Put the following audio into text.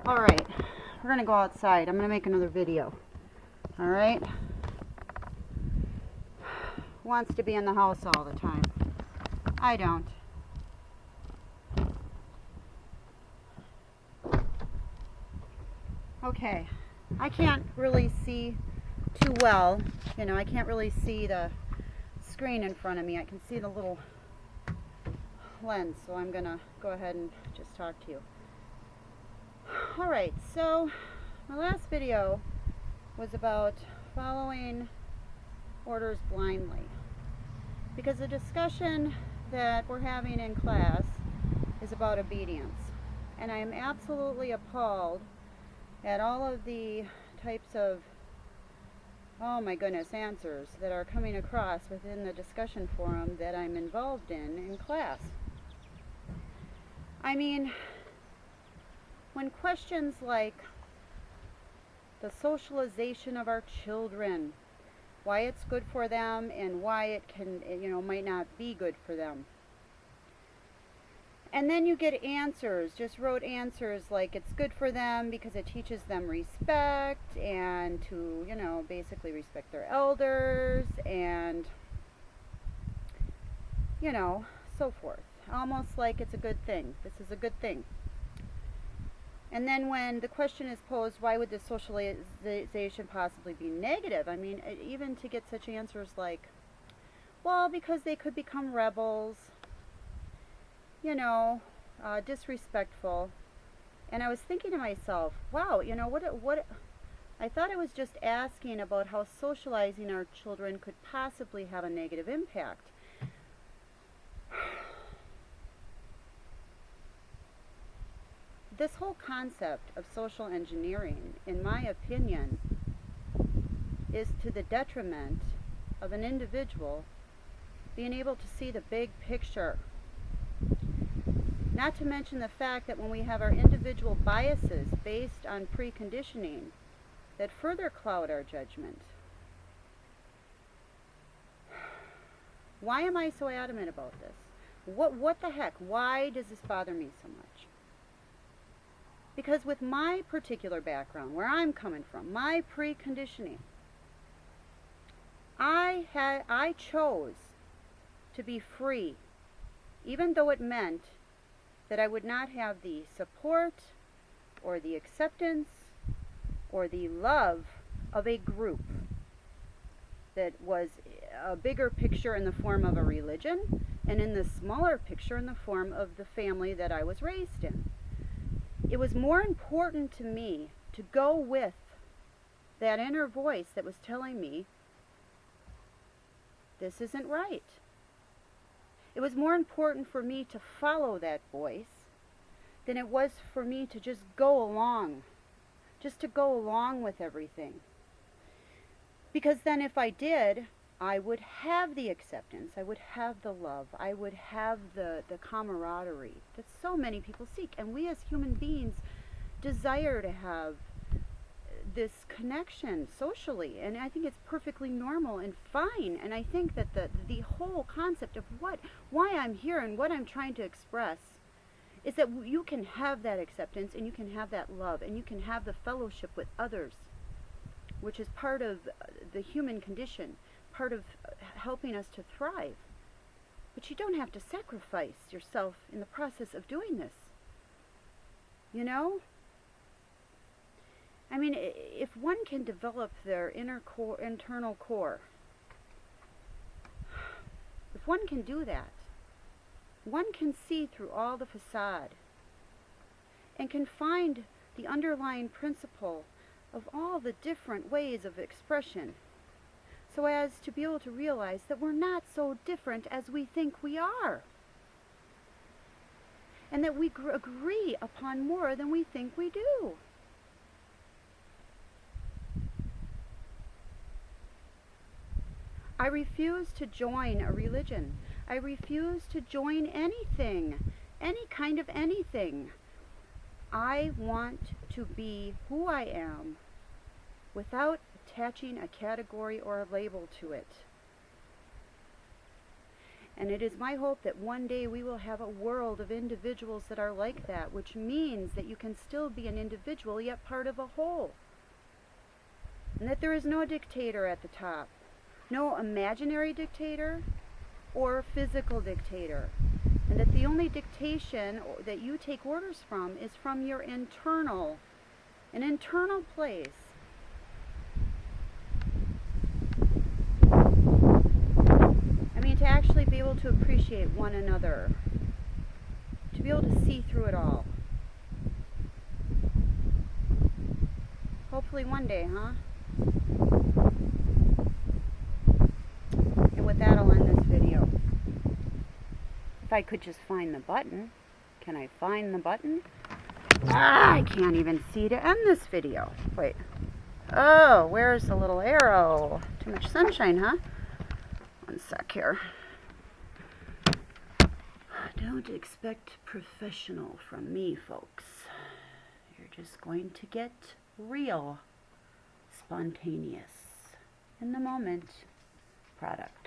Alright, we're going to go outside. I'm going to make another video. Alright? Wants to be in the house all the time. I don't. Okay, I can't really see too well. You know, I can't really see the screen in front of me. I can see the little lens, so I'm going to go ahead and just talk to you. Alright, so my last video was about following orders blindly, because the discussion that we're having in class is about obedience, and I am absolutely appalled at all of the types of, oh my goodness, answers that are coming across within the discussion forum that I'm involved in class. I mean, when questions like the socialization of our children, why it's good for them and why it can, might not be good for them. And then you get answers, just rote answers like it's good for them because it teaches them respect and to, basically respect their elders and, so forth. Almost like it's a good thing. This is a good thing. And then when the question is posed, why would this socialization possibly be negative? I mean, even to get such answers like, well, because they could become rebels, disrespectful. And I was thinking to myself, wow, what I thought I was just asking about how socializing our children could possibly have a negative impact. This whole concept of social engineering, in my opinion, is to the detriment of an individual being able to see the big picture. Not to mention the fact that when we have our individual biases based on preconditioning that further cloud our judgment. Why am I so adamant about this? What the heck? Why does this bother me so much? Because with my particular background, where I'm coming from, my preconditioning, I chose to be free, even though it meant that I would not have the support or the acceptance or the love of a group that was a bigger picture in the form of a religion and in the smaller picture in the form of the family that I was raised in. It was more important to me to go with that inner voice that was telling me this isn't right. It was more important for me to follow that voice than it was for me to just go along, with everything. Because then if I did, I would have the acceptance, I would have the love, I would have the camaraderie that so many people seek. And we as human beings desire to have this connection socially. And I think it's perfectly normal and fine. And I think that the whole concept of why I'm here and what I'm trying to express is that you can have that acceptance and you can have that love and you can have the fellowship with others, which is part of the human condition, part of helping us to thrive. But you don't have to sacrifice yourself in the process of doing this. I mean, if one can develop their internal core, if one can do that, one can see through all the facade and can find the underlying principle of all the different ways of expression, so as to be able to realize that we're not so different as we think we are, and that we agree upon more than we think we do. I refuse to join a religion. I refuse to join anything, any kind of anything. I want to be who I am without attaching a category or a label to it. And it is my hope that one day we will have a world of individuals that are like that, which means that you can still be an individual yet part of a whole. And that there is no dictator at the top. No imaginary dictator or physical dictator. And that the only dictation that you take orders from is from your an internal place. I mean, to actually be able to appreciate one another. To be able to see through it all. Hopefully one day, huh? And with that, I'll end this video. If I could just find the button. Can I find the button? Ah, I can't even see to end this video. Wait. Oh, where's the little arrow? Too much sunshine, huh? One sec here. Don't expect professional from me, folks. You're just going to get real, spontaneous, in the moment product.